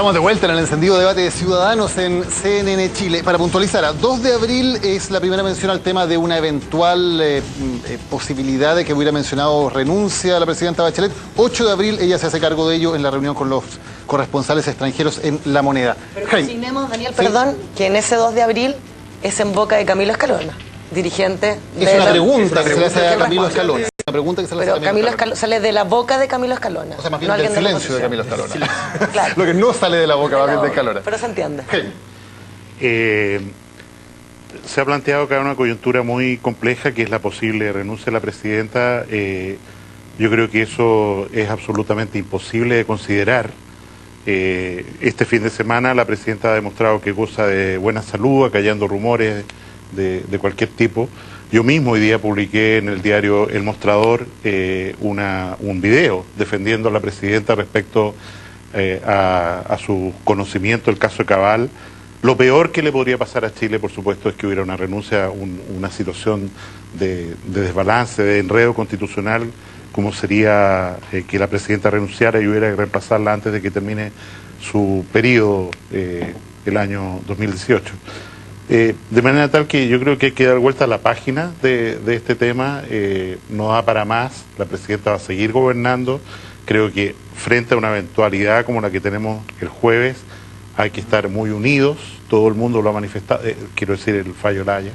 Estamos de vuelta en el encendido debate de Ciudadanos en CNN Chile. Para puntualizar, a 2 de abril es la primera mención al tema de una eventual posibilidad de que hubiera mencionado renuncia a la presidenta Bachelet. 8 de abril ella se hace cargo de ello en la reunión con los corresponsales extranjeros en La Moneda. Pero consignemos, Daniel, perdón, que en ese 2 de abril es en boca de Camilo Escalona, dirigente de... Es una pregunta que se le hace a Camilo Escalona. Una pregunta que se le hace a Camilo Escalona sale de la boca de Camilo Escalona. O sea, más bien del silencio de Camilo Escalona. Claro. Lo que no sale de la boca más bien de Escalona. Pero se entiende. Se ha planteado que hay una coyuntura muy compleja, que es la posible renuncia de la presidenta. Yo creo que eso es absolutamente imposible de considerar. Este fin de semana la presidenta ha demostrado que goza de buena salud, acallando rumores de cualquier tipo. Yo mismo hoy día publiqué en el diario El Mostrador un video defendiendo a la presidenta respecto a su conocimiento del caso de Cabal. Lo peor que le podría pasar a Chile, por supuesto, es que hubiera una renuncia, una situación de desbalance, de enredo constitucional, como sería que la presidenta renunciara y hubiera que reemplazarla antes de que termine su periodo el año 2018. De manera tal que yo creo que hay que dar vuelta a la página de este tema. No da para más, la presidenta va a seguir gobernando. Creo que frente a una eventualidad como la que tenemos el jueves, hay que estar muy unidos, todo el mundo lo ha manifestado, quiero decir el fallo Laya,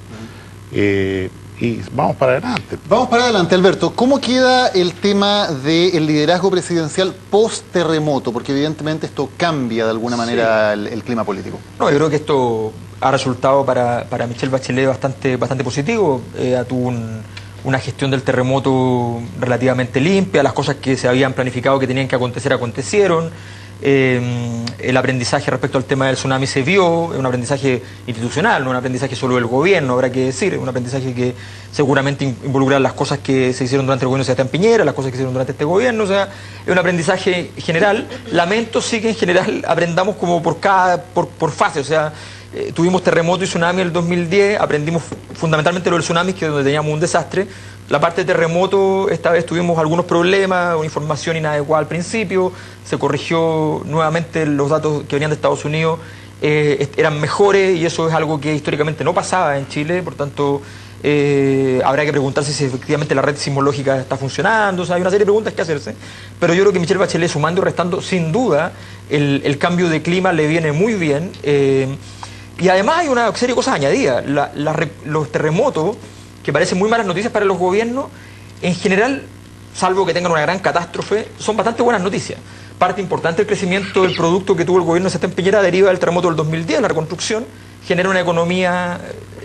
y vamos para adelante. Vamos para adelante, Alberto. ¿Cómo queda el tema del liderazgo presidencial post-terremoto? Porque evidentemente esto cambia de alguna manera el clima político. No, yo creo que esto ha resultado para Michelle Bachelet bastante positivo. Tuvo una gestión del terremoto relativamente limpia, las cosas que se habían planificado que tenían que acontecer acontecieron. El aprendizaje respecto al tema del tsunami se vio, es un aprendizaje institucional, no un aprendizaje solo del gobierno, habrá que decir, es un aprendizaje que seguramente involucra las cosas que se hicieron durante el gobierno de Sebastián Piñera, las cosas que se hicieron durante este gobierno, o sea, es un aprendizaje general. Lamento sí que en general aprendamos como por fase, o sea, tuvimos terremoto y tsunami en el 2010, aprendimos fundamentalmente lo del tsunami, que es donde teníamos un desastre. La parte de terremoto, esta vez tuvimos algunos problemas, una información inadecuada al principio, se corrigió nuevamente, los datos que venían de Estados Unidos eran mejores y eso es algo que históricamente no pasaba en Chile, por tanto habrá que preguntarse si efectivamente la red sismológica está funcionando, o sea, hay una serie de preguntas que hacerse, pero yo creo que Michelle Bachelet, sumando y restando, sin duda, el cambio de clima le viene muy bien, y además hay una serie de cosas añadidas. Los terremotos, que parecen muy malas noticias para los gobiernos, en general, salvo que tengan una gran catástrofe, son bastante buenas noticias. Parte importante del crecimiento del producto que tuvo el gobierno de Sebastián Piñera deriva del terremoto del 2010, la reconstrucción, genera una economía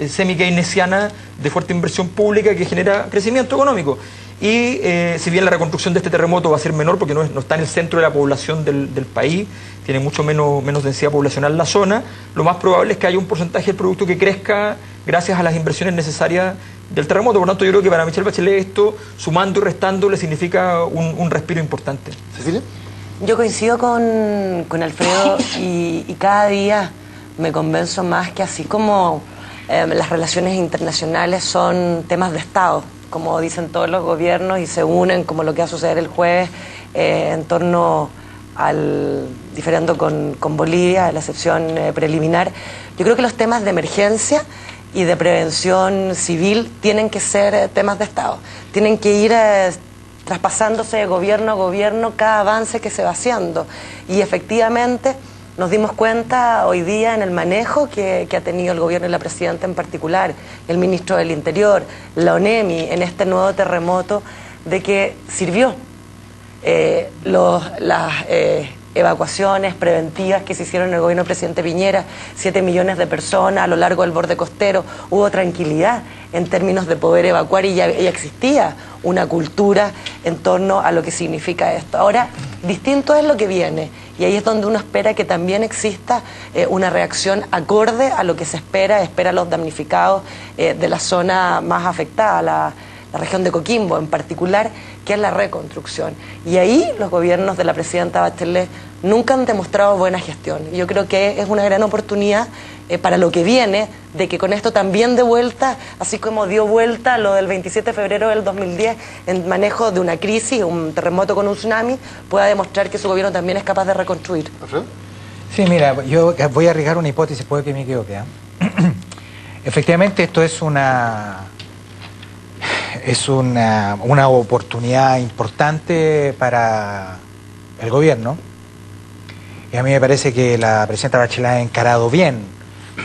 semi-keynesiana de fuerte inversión pública que genera crecimiento económico. Y si bien la reconstrucción de este terremoto va a ser menor porque no está en el centro de la población del país, tiene mucho menos densidad poblacional la zona, lo más probable es que haya un porcentaje del producto que crezca gracias a las inversiones necesarias del terremoto. Por lo tanto, yo creo que para Michelle Bachelet esto, sumando y restando, le significa un respiro importante. ¿Cecilia? Yo coincido con Alfredo y cada día me convenzo más que así como las relaciones internacionales son temas de Estado, como dicen todos los gobiernos y se unen, como lo que va a suceder el jueves en torno al diferendo con Bolivia, a la excepción preliminar. Yo creo que los temas de emergencia y de prevención civil tienen que ser temas de Estado, tienen que ir traspasándose de gobierno a gobierno cada avance que se va haciendo, y efectivamente nos dimos cuenta hoy día en el manejo que ha tenido el gobierno y la presidenta en particular, el ministro del Interior, la ONEMI en este nuevo terremoto, de que sirvió. Las evacuaciones preventivas que se hicieron en el gobierno del presidente Piñera, 7 millones de personas a lo largo del borde costero, hubo tranquilidad en términos de poder evacuar y ya existía una cultura en torno a lo que significa esto. Ahora, distinto es lo que viene, y ahí es donde uno espera que también exista una reacción acorde a lo que se espera a los damnificados de la zona más afectada, la región de Coquimbo en particular, que es la reconstrucción. Y ahí los gobiernos de la presidenta Bachelet nunca han demostrado buena gestión. Yo creo que es una gran oportunidad para lo que viene, de que con esto también de vuelta, así como dio vuelta lo del 27 de febrero del 2010 en manejo de una crisis, un terremoto con un tsunami, pueda demostrar que su gobierno también es capaz de reconstruir. Sí, mira, yo voy a arriesgar una hipótesis, puede que me equivoque, ¿eh? Efectivamente, esto es una oportunidad importante para el gobierno. Y a mí me parece que la presidenta Bachelet ha encarado bien,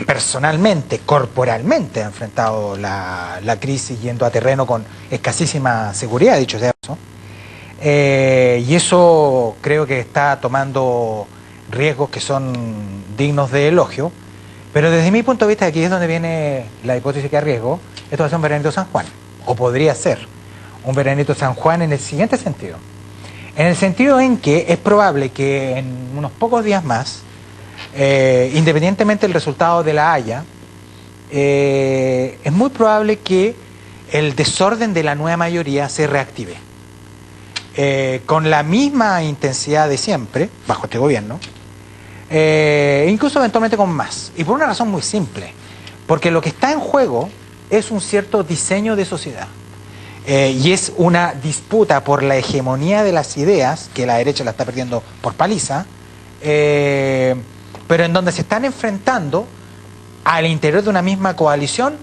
personalmente, corporalmente, ha enfrentado la crisis yendo a terreno con escasísima seguridad, dicho sea eso. Y eso creo que está tomando riesgos que son dignos de elogio. Pero desde mi punto de vista, aquí es donde viene la hipótesis que arriesgo. Esto va a ser un veranito San Juan, o podría ser un veranito San Juan en el siguiente sentido. En el sentido en que es probable que en unos pocos días más, independientemente del resultado de La Haya, es muy probable que el desorden de la nueva mayoría se reactive. Con la misma intensidad de siempre, bajo este gobierno, incluso eventualmente con más. Y por una razón muy simple, porque lo que está en juego es un cierto diseño de sociedad. Y es una disputa por la hegemonía de las ideas, que la derecha la está perdiendo por paliza, pero en donde se están enfrentando al interior de una misma coalición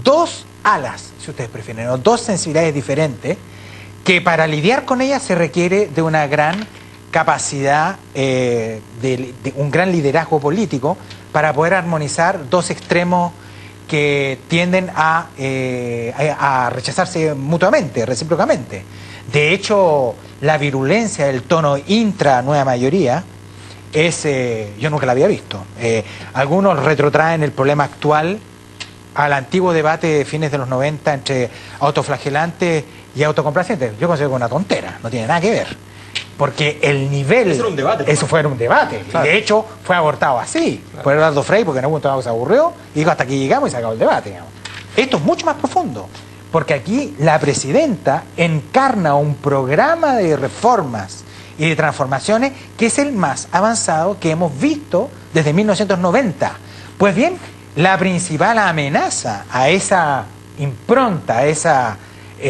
dos alas, si ustedes prefieren, o dos sensibilidades diferentes, que para lidiar con ellas se requiere de una gran capacidad, de un gran liderazgo político para poder armonizar dos extremos que tienden a rechazarse mutuamente, recíprocamente. De hecho, la virulencia del tono intra-nueva mayoría es, yo nunca la había visto. Algunos retrotraen el problema actual al antiguo debate de fines de los 90 entre autoflagelantes y autocomplacientes. Yo considero que es una tontera, no tiene nada que ver. Porque el nivel... Eso era un debate. Eso fue un debate. Claro. De hecho, fue abortado así. Claro. Por Eduardo Frei, porque en algún momento se aburrió y dijo hasta aquí llegamos y se acabó el debate. Digamos. Esto es mucho más profundo. Porque aquí la presidenta encarna un programa de reformas y de transformaciones que es el más avanzado que hemos visto desde 1990. Pues bien, la principal amenaza a esa impronta, a esa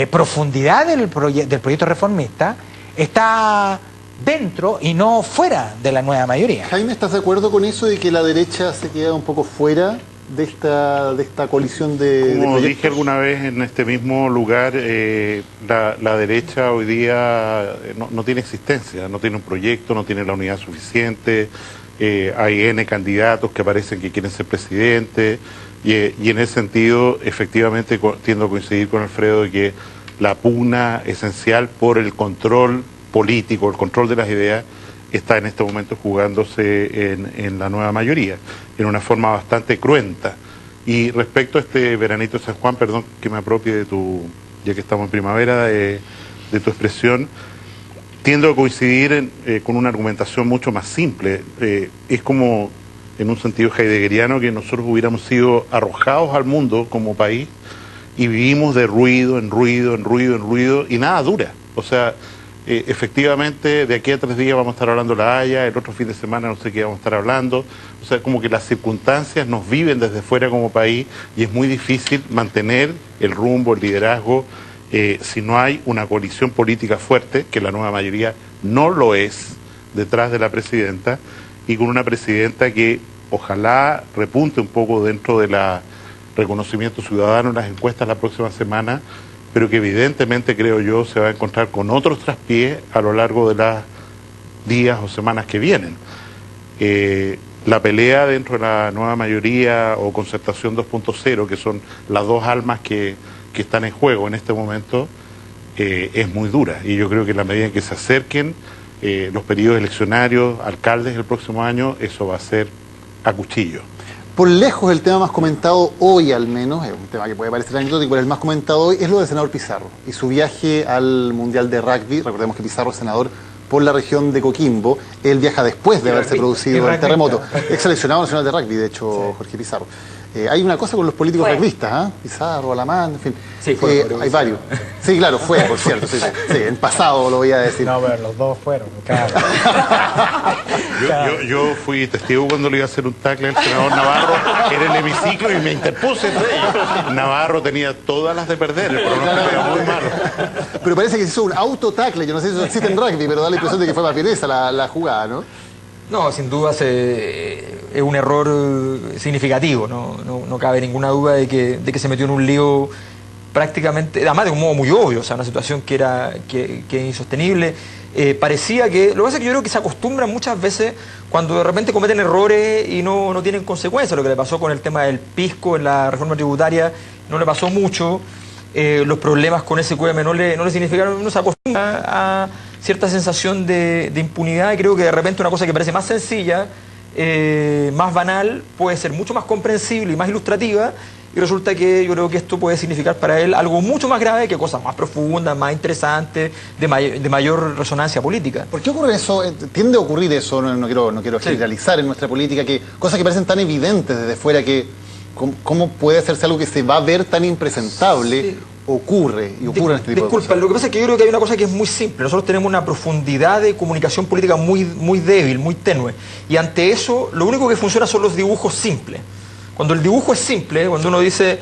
profundidad del proyecto reformista está dentro y no fuera de la nueva mayoría. Jaime, ¿estás de acuerdo con eso de que la derecha se queda un poco fuera de esta colisión de Como proyectos? dije alguna vez en este mismo lugar, la derecha hoy día no tiene existencia, no tiene un proyecto, no tiene la unidad suficiente, hay N candidatos que parecen que quieren ser presidente y en ese sentido efectivamente tiendo a coincidir con Alfredo de que la pugna esencial por el control político, el control de las ideas, está en este momento jugándose en la nueva mayoría, en una forma bastante cruenta. Y respecto a este veranito de San Juan, perdón que me apropie de ya que estamos en primavera, de tu expresión, tiendo a coincidir con una argumentación mucho más simple. Es como, en un sentido heideggeriano, que nosotros hubiéramos sido arrojados al mundo como país y vivimos de ruido en ruido, en ruido, en ruido, y nada dura. O sea, efectivamente, de aquí a 3 días vamos a estar hablando de La Haya, el otro fin de semana no sé qué vamos a estar hablando. O sea, como que las circunstancias nos viven desde fuera como país y es muy difícil mantener el rumbo, el liderazgo, si no hay una coalición política fuerte, que la nueva mayoría no lo es, detrás de la presidenta, y con una presidenta que ojalá repunte un poco dentro de la reconocimiento ciudadano en las encuestas la próxima semana, pero que evidentemente, creo yo, se va a encontrar con otros traspiés a lo largo de los días o semanas que vienen. La pelea dentro de la nueva mayoría o concertación 2.0, que son las dos almas que están en juego en este momento, es muy dura. Y yo creo que en la medida en que se acerquen los periodos eleccionarios, alcaldes el próximo año, eso va a ser a cuchillo. Por lejos, el tema más comentado hoy, al menos, es un tema que puede parecer anecdótico, pero el más comentado hoy es lo del senador Pizarro y su viaje al Mundial de Rugby. Recordemos que Pizarro es senador por la región de Coquimbo. Él viaja después de haberse producido el terremoto. Ex seleccionado nacional de rugby, de hecho, sí. Jorge Pizarro. Hay una cosa con los políticos rugbyistas, ¿eh? Pizarro, Alamán, en fin. Sí, hay varios. Sí, claro, fue, por cierto. Sí, en pasado lo voy a decir. No, pero los dos fueron, claro. Yo fui testigo cuando le iba a hacer un tackle al senador Navarro en el hemiciclo y me interpuse entre ellos. Navarro tenía todas las de perder, el pronóstico era muy malo. Pero parece que se hizo un autotackle, yo no sé si eso existe en rugby, pero da la impresión de que fue más bien esa la jugada, ¿no? No, sin duda es un error significativo, no cabe ninguna duda de que se metió en un lío prácticamente, además de un modo muy obvio, o sea, una situación que es insostenible. Parecía que, lo que pasa es que yo creo que se acostumbran muchas veces cuando de repente cometen errores y no tienen consecuencias. Lo que le pasó con el tema del pisco en la reforma tributaria no le pasó mucho. Los problemas con SQM no le significaron, uno se acostumbra a cierta sensación de impunidad, y creo que de repente una cosa que parece más sencilla, más banal, puede ser mucho más comprensible y más ilustrativa, y resulta que yo creo que esto puede significar para él algo mucho más grave que cosas más profundas, más interesantes, de mayor resonancia política. ¿Por qué ocurre eso? Tiende a ocurrir eso, no quiero Sí. generalizar en nuestra política, que cosas que parecen tan evidentes desde fuera que ¿cómo puede hacerse algo que se va a ver tan impresentable? Sí. Ocurre en este tipo de Disculpa, cosas. lo que pasa es que yo creo que hay una cosa que es muy simple. Nosotros tenemos una profundidad de comunicación política muy débil, muy tenue. Y ante eso, lo único que funciona son los dibujos simples. Cuando el dibujo es simple, cuando uno dice,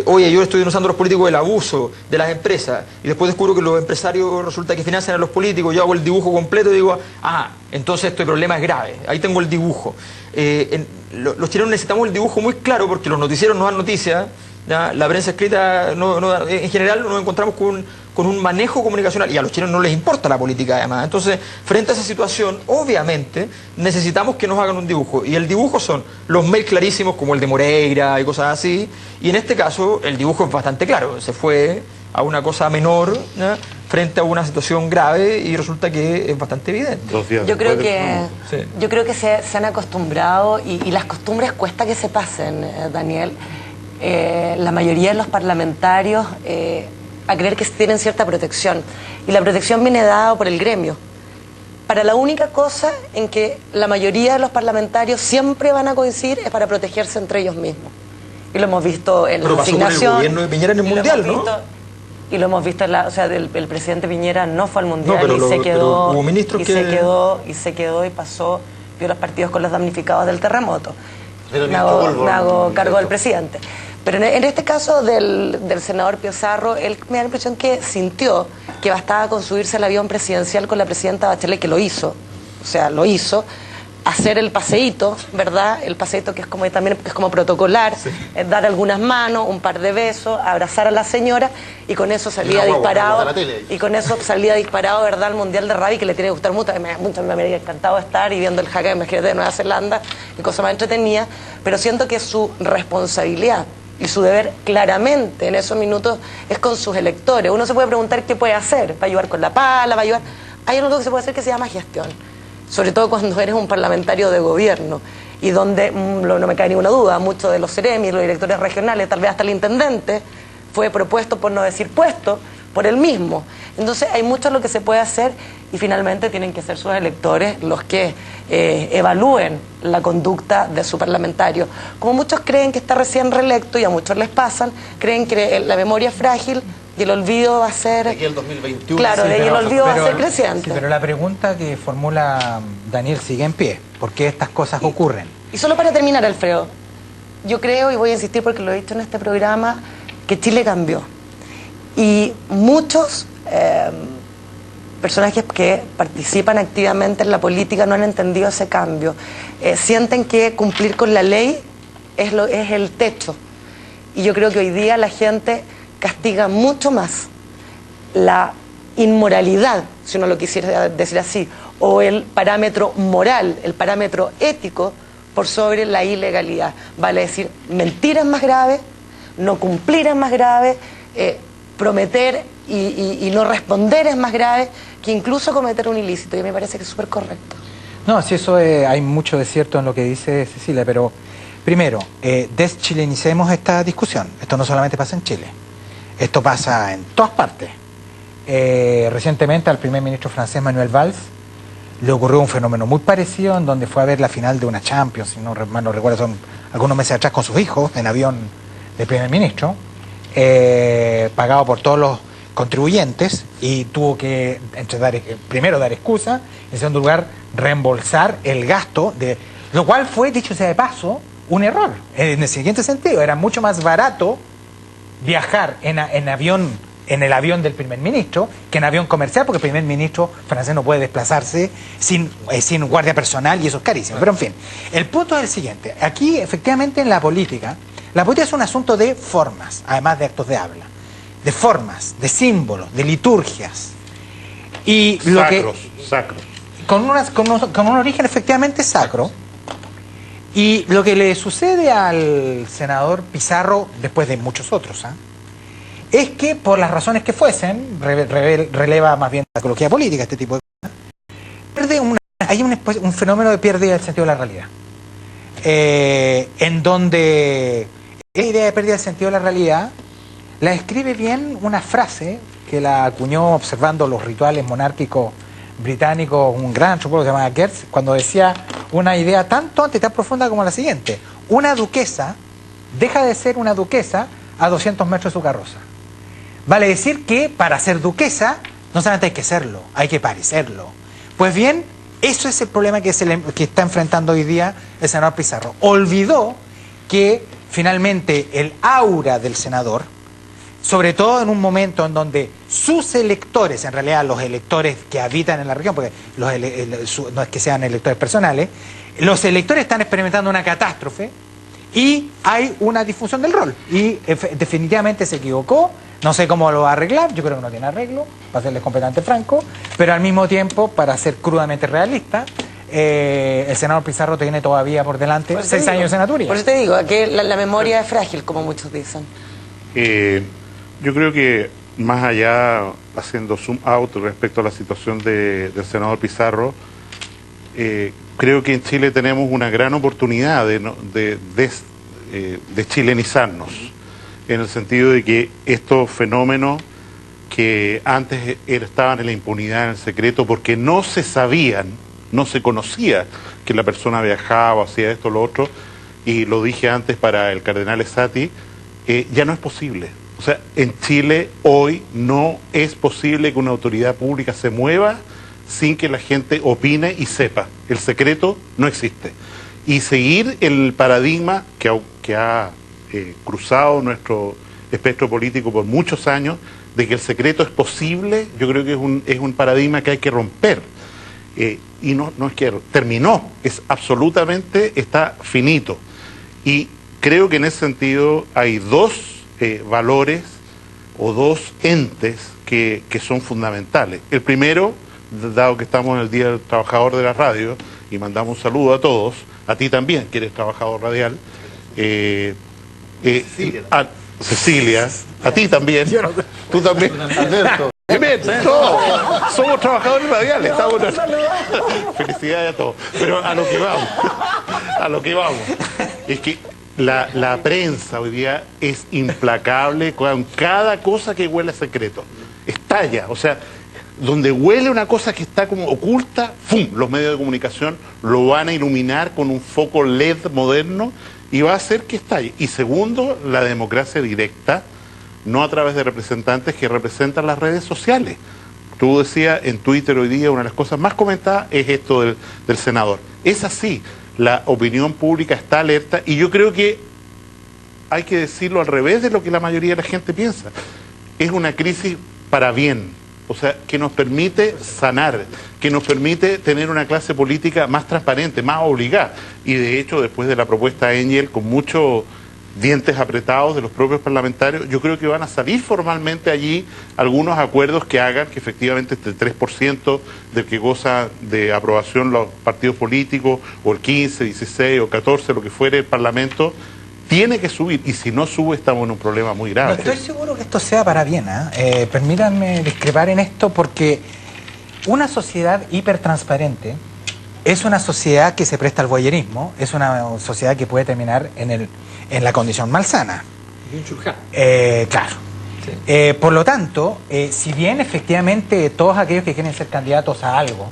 oye, yo estoy denunciando a los políticos del abuso de las empresas, y después descubro que los empresarios resulta que financian a los políticos, yo hago el dibujo completo y digo, entonces este problema es grave. Ahí tengo el dibujo. Los chilenos necesitamos el dibujo muy claro porque los noticieros no dan noticias. ¿Ya? La prensa escrita, en general, nos encontramos con un manejo comunicacional, y a los chilenos no les importa la política además. Entonces, frente a esa situación, obviamente, necesitamos que nos hagan un dibujo. Y el dibujo son los mails clarísimos, como el de Moreira y cosas así. Y en este caso, el dibujo es bastante claro. Se fue a una cosa menor, ¿ya? Frente a una situación grave, y resulta que es bastante evidente. 2 días Yo creo después que, Sí. yo creo que se han acostumbrado, y las costumbres cuesta que se pasen, Daniel. La mayoría de los parlamentarios a creer que tienen cierta protección, y la protección viene dada por el gremio. Para la única cosa en que la mayoría de los parlamentarios siempre van a coincidir es para protegerse entre ellos mismos. Y lo hemos visto en Pero la pasó con el asignación. gobierno de Piñera en el y lo Mundial, hemos ¿no? visto- Y lo hemos visto, o sea, el presidente Piñera no fue al Mundial, No, pero y se pero quedó, hubo ministros y que... se quedó y pasó, vio los partidos con los damnificados del terremoto. Pero Me hago, ministro Polvo, me hago no, cargo del directo. presidente. Pero en este caso del senador Pizarro, él me da la impresión que sintió que bastaba con subirse al avión presidencial con la presidenta Bachelet, que lo hizo, o sea, lo hizo, hacer el paseíto, ¿verdad? El paseíto que es como también es como protocolar, dar algunas manos, un par de besos, abrazar a la señora, y con eso salía Una guagua, disparado, a la tele. y con eso salía disparado, ¿verdad?, al Mundial de Rugby, que le tiene que gustar mucho, me habría encantado estar y viendo el jaque de Nueva Zelanda, qué cosa más entretenida, pero siento que su responsabilidad y su deber claramente en esos minutos es con sus electores. Uno se puede preguntar qué puede hacer, va a ayudar con la pala, va a ayudar... Hay algo que se puede hacer que se llama gestión, sobre todo cuando eres un parlamentario de gobierno, y donde, no me cae ninguna duda, muchos de los seremis, los directores regionales, tal vez hasta el intendente, fue propuesto, por no decir puesto, por él mismo. Entonces hay mucho lo que se puede hacer, y finalmente tienen que ser sus electores los que evalúen la conducta de su parlamentario. Como muchos creen que está recién reelecto, y a muchos les pasan, creen que la memoria es frágil y el olvido va a ser... De aquí al 2021. Claro, sí, de ahí pero- el olvido va a ser Sí, creciente. pero la pregunta que formula Daniel sigue en pie. ¿Por qué estas cosas ocurren? Y solo para terminar, Alfredo, yo creo, y voy a insistir porque lo he dicho en este programa, que Chile cambió. Y muchos personajes que participan activamente en la política no han entendido ese cambio. Sienten que cumplir con la ley es el techo. Y yo creo que hoy día la gente castiga mucho más la inmoralidad, si uno lo quisiera decir así, o el parámetro moral, el parámetro ético, por sobre la ilegalidad. Vale decir, mentir es más grave, no cumplir es más grave, prometer y no responder es más grave que incluso cometer un ilícito, y me parece que es súper correcto. No, sí, eso hay mucho de cierto en lo que dice Cecilia, pero primero, deschilenicemos esta discusión. Esto no solamente pasa en Chile, esto pasa en todas partes. Recientemente al primer ministro francés Manuel Valls le ocurrió un fenómeno muy parecido, en donde fue a ver la final de una Champions, si no mal no recuerdo, son algunos meses atrás, con sus hijos en avión del primer ministro, pagado por todos los contribuyentes, y tuvo que primero dar excusa, en segundo lugar reembolsar el gasto, lo cual fue, dicho sea de paso, un error. En el siguiente sentido, era mucho más barato viajar en avión en el avión del primer ministro que en avión comercial, porque el primer ministro francés no puede desplazarse sin guardia personal y eso es carísimo. Pero en fin, el punto es el siguiente. Aquí, efectivamente, en la política es un asunto de formas, además de actos de habla. De formas, de símbolos, de liturgias. Y Sacros. Con un origen efectivamente sacro. Y lo que le sucede al senador Pizarro, después de muchos otros, es que por las razones que fuesen, releva más bien la psicología política, este tipo de cosas, hay un fenómeno de pérdida del sentido de la realidad. En donde la idea de pérdida del sentido de la realidad la describe bien una frase que la acuñó observando los rituales monárquicos británicos un gran antropólogo que se llama Gertz, cuando decía una idea tan tonta y tan profunda como la siguiente: una duquesa deja de ser una duquesa a 200 metros de su carroza. Vale decir que para ser duquesa no solamente hay que serlo, hay que parecerlo. Pues bien, eso es el problema que está enfrentando hoy día el senador Pizarro. Olvidó que finalmente el aura del senador, sobre todo en un momento en donde sus electores, en realidad los electores que habitan en la región, porque no es que sean electores personales, los electores están experimentando una catástrofe y hay una difusión del rol. Y definitivamente se equivocó, no sé cómo lo va a arreglar, yo creo que no tiene arreglo, para serles completamente franco, pero al mismo tiempo, para ser crudamente realista, el senador Pizarro tiene todavía por delante 6 años de senaturía. Por eso te digo, que la memoria es frágil, como muchos dicen. Yo creo que más allá, haciendo zoom out respecto a la situación del senador Pizarro, creo que en Chile tenemos una gran oportunidad de chilenizarnos, en el sentido de que estos fenómenos que antes estaban en la impunidad, en el secreto, porque no se sabían, no se conocía que la persona viajaba, hacía esto o lo otro, y lo dije antes para el cardenal Esati, ya no es posible. O sea, en Chile hoy no es posible que una autoridad pública se mueva sin que la gente opine y sepa. El secreto no existe. Y seguir el paradigma que ha cruzado nuestro espectro político por muchos años, de que el secreto es posible, yo creo que es un paradigma que hay que romper. Y no es que terminó, está finito. Y creo que en ese sentido hay dos valores o dos entes que son fundamentales. El primero, dado que estamos en el Día del Trabajador de la Radio, y mandamos un saludo a todos, a ti también, que eres trabajador radial, Cecilia, a ti también, tú también, Alberto. Somos trabajadores radiales, estamos... Felicidades a todos. Pero a lo que vamos, es que la prensa hoy día es implacable con cada cosa que huele a secreto. Estalla, o sea, donde huele una cosa que está como oculta, ¡fum!, los medios de comunicación lo van a iluminar con un foco LED moderno y va a hacer que estalle. Y segundo, la democracia directa, no a través de representantes que representan las redes sociales. Tú decías en Twitter hoy día, una de las cosas más comentadas es esto del senador. Es así, la opinión pública está alerta y yo creo que hay que decirlo al revés de lo que la mayoría de la gente piensa. Es una crisis para bien. O sea, que nos permite sanar, que nos permite tener una clase política más transparente, más obligada. Y de hecho, después de la propuesta de Engel, con muchos dientes apretados de los propios parlamentarios, yo creo que van a salir formalmente allí algunos acuerdos que hagan que efectivamente este 3% del que goza de aprobación los partidos políticos, o el 15, 16 o 14, lo que fuere el Parlamento, tiene que subir, y si no sube estamos en un problema muy grave. No estoy seguro que esto sea para bien, permítanme discrepar en esto, porque una sociedad hipertransparente es una sociedad que se presta al voyerismo, es una sociedad que puede terminar en la condición malsana. Claro. Sí. Por lo tanto, si bien efectivamente todos aquellos que quieren ser candidatos a algo,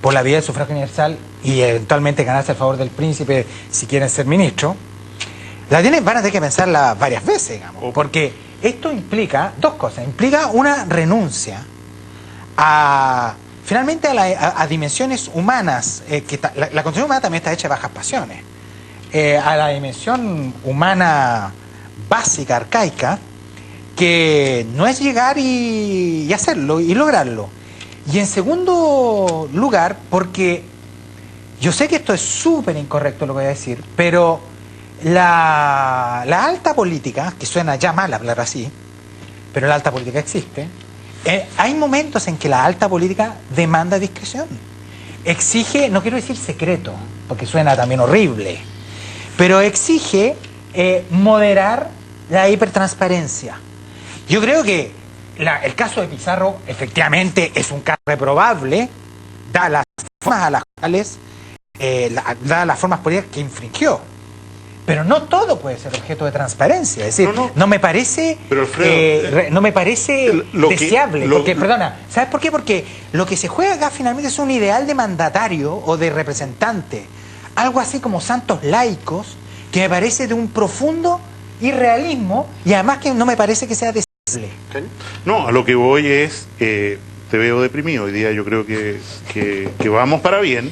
por la vía del sufragio universal y eventualmente ganarse el favor del príncipe si quieren ser ministro, van a tener que pensarla varias veces, digamos, porque esto implica dos cosas. Implica una renuncia finalmente a dimensiones humanas, la condición humana también está hecha de bajas pasiones, a la dimensión humana básica, arcaica, que no es llegar y hacerlo y lograrlo. Y en segundo lugar, porque yo sé que esto es súper incorrecto lo que voy a decir, pero la alta política, que suena ya mal hablar así, pero la alta política existe, hay momentos en que la alta política demanda discreción. Exige, no quiero decir secreto, porque suena también horrible, pero exige moderar la hipertransparencia. Yo creo que el caso de Pizarro efectivamente es un caso reprobable, da las formas a las cuales, da las formas políticas que infringió. Pero no todo puede ser objeto de transparencia. Es decir, no me parece, pero Alfredo, no me parece deseable. Porque, perdona, ¿sabes por qué? Porque lo que se juega acá finalmente es un ideal de mandatario o de representante. Algo así como santos laicos, que me parece de un profundo irrealismo y además que no me parece que sea deseable. No, a lo que voy es, te veo deprimido. Hoy día yo creo que vamos para bien,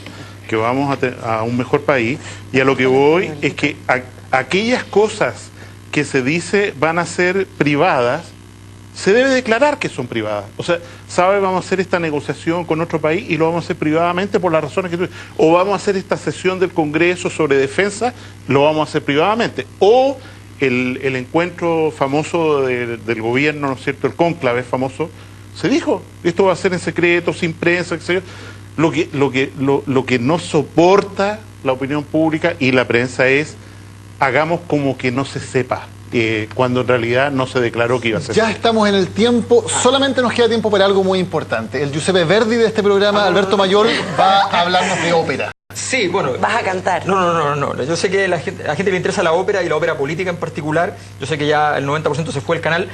que vamos a un mejor país, y a lo que voy es que aquellas cosas que se dice van a ser privadas, se debe declarar que son privadas. O sea, vamos a hacer esta negociación con otro país y lo vamos a hacer privadamente por las razones que tú... O vamos a hacer esta sesión del Congreso sobre defensa, lo vamos a hacer privadamente. O el encuentro famoso del gobierno, ¿no es cierto?, el cónclave famoso, se dijo, esto va a ser en secreto, sin prensa, etc. Lo que no soporta la opinión pública y la prensa es, hagamos como que no se sepa, cuando en realidad no se declaró que iba a ser. Ya estamos en el tiempo, solamente nos queda tiempo para algo muy importante. El Giuseppe Verdi de este programa, Alberto Mayor, va a hablarnos de ópera. Sí, bueno. ¿Vas a cantar? No. Yo sé que a la gente le interesa la ópera y la ópera política en particular. Yo sé que ya el 90% se fue el canal.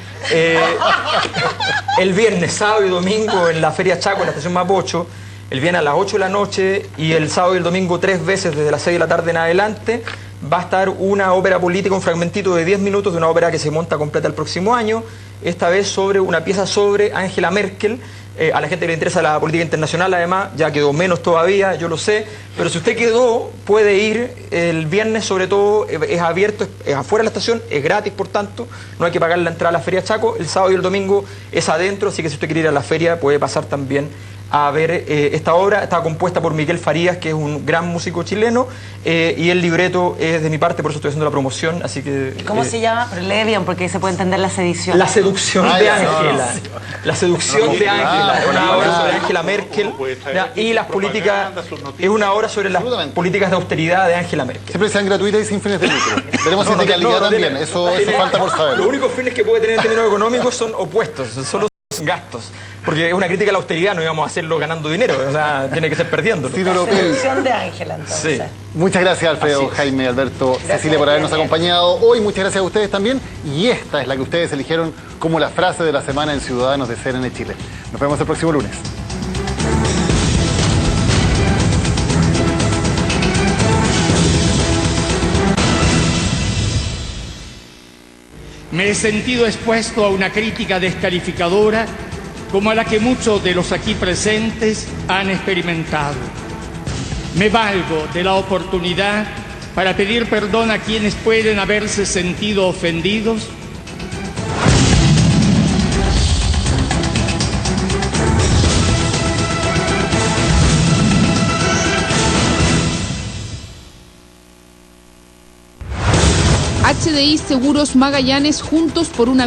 El viernes, sábado y domingo en la Feria Chaco, en la estación Mapocho. El viernes a las 8 de la noche y el sábado y el domingo 3 veces desde las 6 de la tarde en adelante. Va a estar una ópera política, un fragmentito de 10 minutos de una ópera que se monta completa el próximo año. Esta vez sobre una pieza sobre Angela Merkel. A la gente que le interesa la política internacional, además, ya quedó menos todavía, yo lo sé, pero si usted quedó, puede ir el viernes, sobre todo, es abierto, es afuera de la estación, es gratis, por tanto, no hay que pagar la entrada a la Feria Chaco, el sábado y el domingo es adentro, así que si usted quiere ir a la feria, puede pasar también a ver esta obra. Está compuesta por Miguel Farías, que es un gran músico chileno, y el libreto es de mi parte, por eso estoy haciendo la promoción, así que... ¿Cómo se llama? Pero lee bien, porque se puede entender la sedición. La seducción de Ángela. La seducción de Ángela. Es una obra sobre Angela Merkel y las políticas... Es una obra sobre las políticas de austeridad de Angela Merkel. Siempre sean gratuitas y sin fines de lucro. Tenemos de calidad también, eso falta por saber. Los únicos fines que puede tener en términos económicos son opuestos, son los gastos. Porque es una crítica a la austeridad, no íbamos a hacerlo ganando dinero, o sea, tiene que ser perdiendo. La seducción de Ángela, entonces. Sí. Muchas gracias, Alfredo, Jaime, Alberto, Cecilia, por habernos acompañado hoy. Muchas gracias a ustedes también. Y esta es la que ustedes eligieron como la frase de la semana en Ciudadanos de CNN Chile. Nos vemos el próximo lunes. Me he sentido expuesto a una crítica descalificadora como a la que muchos de los aquí presentes han experimentado. Me valgo de la oportunidad para pedir perdón a quienes pueden haberse sentido ofendidos. HDI Seguros Magallanes, juntos por una vida.